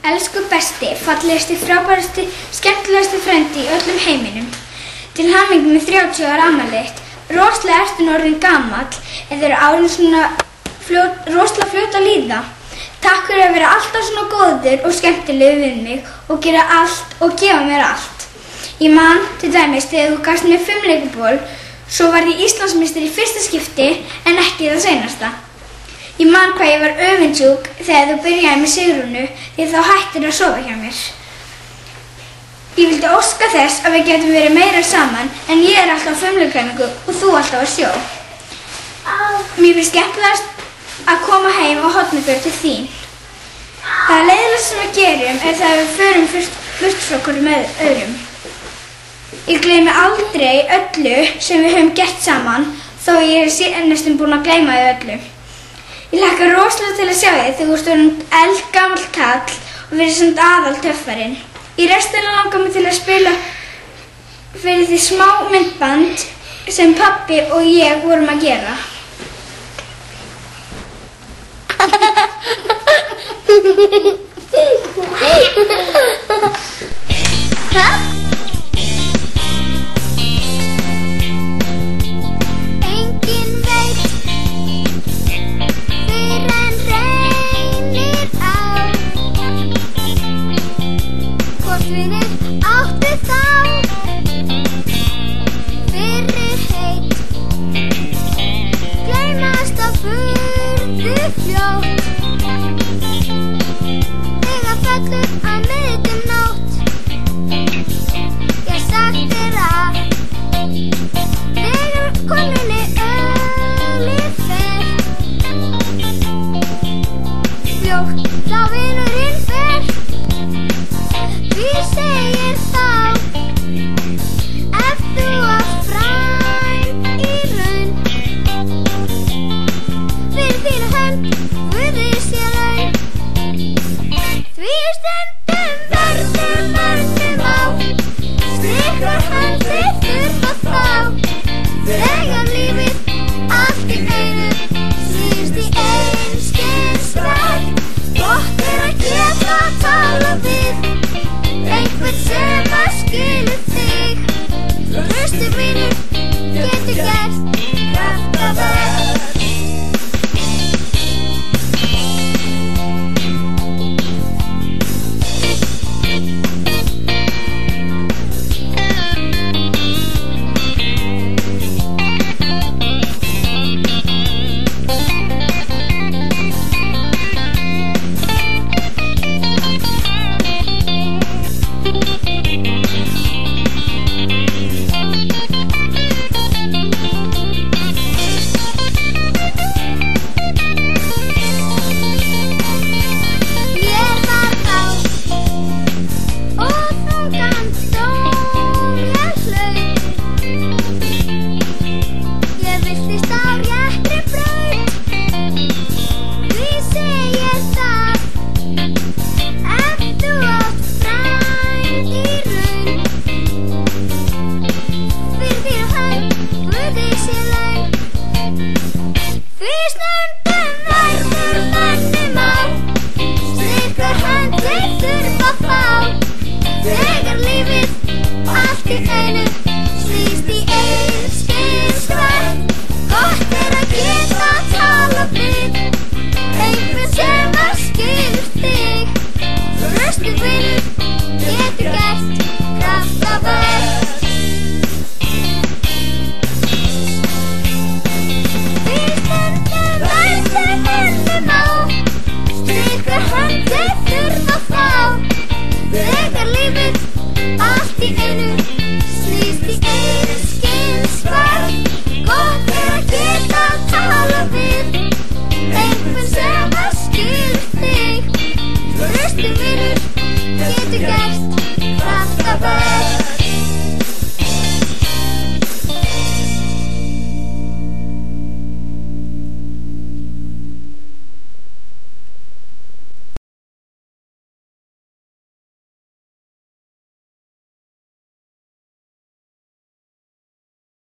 Elsku besti, fallegasti, frábærasti, skemmtilegasti frændi í öllum heiminum. Til hamingju með 30 ára afmælið þitt. Rosalega ertu nú orðinn gamall, en þeir eru árin svona rosalega fljót að líða. Takk fyrir að vera alltaf svona góður og skemmtilegur við mig og gera allt og gefa mér allt. Ég man til dæmis þegar þú gafst mér 5 leikból, svo var ég Íslandsmeistari í fyrsta skipti en ekki það seinasta. Ég man hvað ég var öfundsjúk þegar þú byrjaði með Sigrúnu því þá hættir að sofa hjá mér. Ég vildi óska þess að við getum verið meira saman en ég er alltaf á fimleikæfingu og þú alltaf á sjó. Mér finnst skemmtilegast að koma heim á Hornafjörð til þín. Það leiðilegasta sem við gerum er það að við förum burt frá hvorum öðrum. Ég gleymi aldrei öllu sem við höfum gert saman þó ég er næstum búin að gleyma því öllu. Ég hlakka rosalega til að sjá þig þegar þú ert orðinn eldgamall kall og verið svona aðal töffarinn. Í restina langar mig til að spila fyrir því smá myndband sem pabbi og ég vorum að gera.